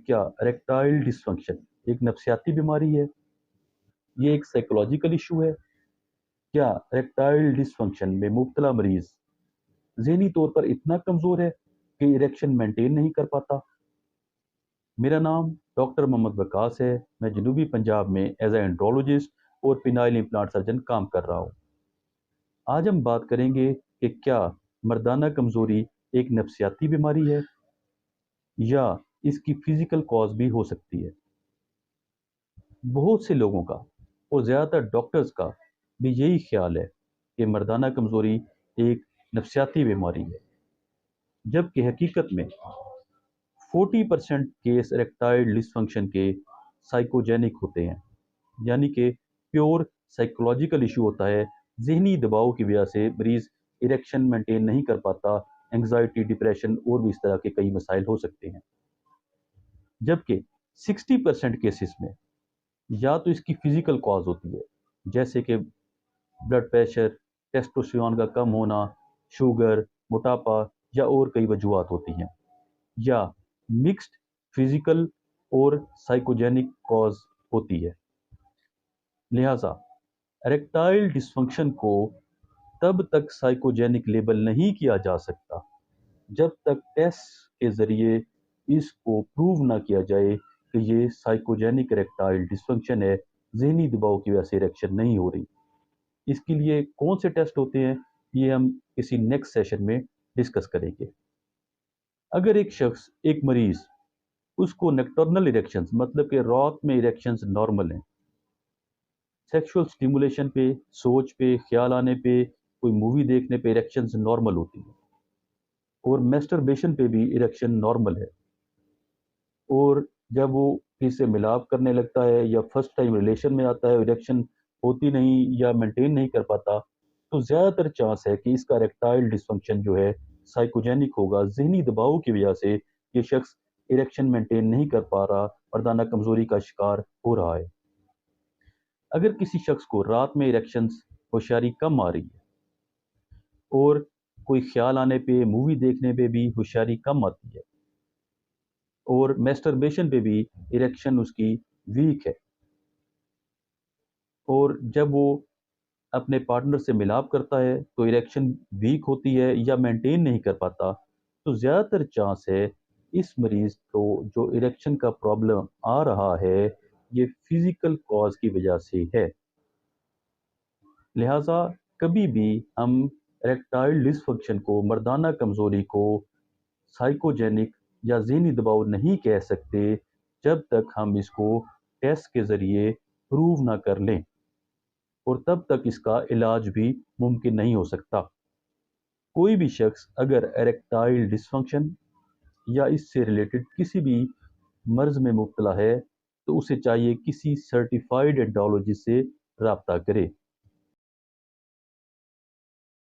کیا اریکٹائل ڈسفنکشن ایک نفسیاتی بیماری ہے؟ یہ ایک سائیکولوجیکل ایشو ہے؟ کیا اریکٹائل ڈسفنکشن میں مبتلا مریض ذہنی طور پر اتنا کمزور ہے کہ اریکشن مینٹین نہیں کر پاتا؟ میرا نام ڈاکٹر محمد وقاص ہے۔ میں جنوبی پنجاب میں ایز اے اینڈرولوجسٹ اور پینائل امپلانٹ سرجن کام کر رہا ہوں۔ آج ہم بات کریں گے کہ کیا مردانہ کمزوری ایک نفسیاتی بیماری ہے یا اس کی فزیکل کاز بھی ہو سکتی ہے۔ بہت سے لوگوں کا اور زیادہ تر ڈاکٹرز کا بھی یہی خیال ہے کہ مردانہ کمزوری ایک نفسیاتی بیماری ہے، جبکہ حقیقت میں 40% کیس اریکٹائل ڈسفنکشن کے سائیکوجینک ہوتے ہیں، یعنی کہ پیور سائیکولوجیکل ایشو ہوتا ہے۔ ذہنی دباؤ کی وجہ سے مریض اریکشن مینٹین نہیں کر پاتا، انگزائٹی، ڈپریشن اور بھی اس طرح کے کئی مسائل ہو سکتے ہیں، جبکہ 60% کیسز میں یا تو اس کی فزیکل کاز ہوتی ہے، جیسے کہ بلڈ پریشر، ٹیسٹوسٹیرون کا کم ہونا، شوگر، موٹاپا یا اور کئی وجوہات ہوتی ہیں، یا مکسڈ فزیکل اور سائیکوجینک کاز ہوتی ہے۔ لہٰذا اریکٹائل ڈسفنکشن کو تب تک سائیکوجینک لیبل نہیں کیا جا سکتا جب تک ٹیسٹ کے ذریعے اس کو پروو نہ کیا جائے کہ یہ سائیکوجینک اریکٹائل ڈسفنکشن ہے، ذہنی دباؤ کی وجہ سے اریکشن نہیں ہو رہی۔ اس کے لیے کون سے ٹیسٹ ہوتے ہیں، یہ ہم کسی نیکسٹ سیشن میں ڈسکس کریں گے۔ اگر ایک شخص، ایک مریض، اس کو نیکٹرنل اریکشنز مطلب کہ رات میں اریکشنز نارمل ہیں، سیکشول سٹیمولیشن پہ، سوچ پہ، خیال آنے پہ، کوئی مووی دیکھنے پہ اریکشنز نارمل ہوتی ہیں، اور میسٹربیشن پہ بھی اریکشن نارمل ہے، اور جب وہ کسی سے ملاپ کرنے لگتا ہے یا فرسٹ ٹائم ریلیشن میں آتا ہے اریکشن ہوتی نہیں یا مینٹین نہیں کر پاتا، تو زیادہ تر چانس ہے کہ اس کا اریکٹائل ڈسفنکشن جو ہے سائیکوجینک ہوگا۔ ذہنی دباؤ کی وجہ سے یہ شخص اریکشن مینٹین نہیں کر پا رہا، مردانہ کمزوری کا شکار ہو رہا ہے۔ اگر کسی شخص کو رات میں اریکشنز ہوشیاری کم آ رہی ہے اور کوئی خیال آنے پہ، مووی دیکھنے پہ بھی ہوشیاری کم آتی ہے، اور میسٹربیشن پہ بھی اریکشن اس کی ویک ہے، اور جب وہ اپنے پارٹنر سے ملاپ کرتا ہے تو اریکشن ویک ہوتی ہے یا مینٹین نہیں کر پاتا، تو زیادہ تر چانس ہے اس مریض کو جو اریکشن کا پرابلم آ رہا ہے یہ فزیکل کاز کی وجہ سے ہے۔ لہٰذا کبھی بھی ہم اریکٹائل ڈسفنکشن کو، مردانہ کمزوری کو سائیکوجینک یا ذہنی دباؤ نہیں کہہ سکتے جب تک ہم اس کو ٹیسٹ کے ذریعے پروو نہ کر لیں، اور تب تک اس کا علاج بھی ممکن نہیں ہو سکتا۔ کوئی بھی شخص اگر اریکٹائل ڈسفنکشن یا اس سے ریلیٹڈ کسی بھی مرض میں مبتلا ہے تو اسے چاہیے کسی سرٹیفائیڈ اینڈرولوجسٹ سے رابطہ کرے۔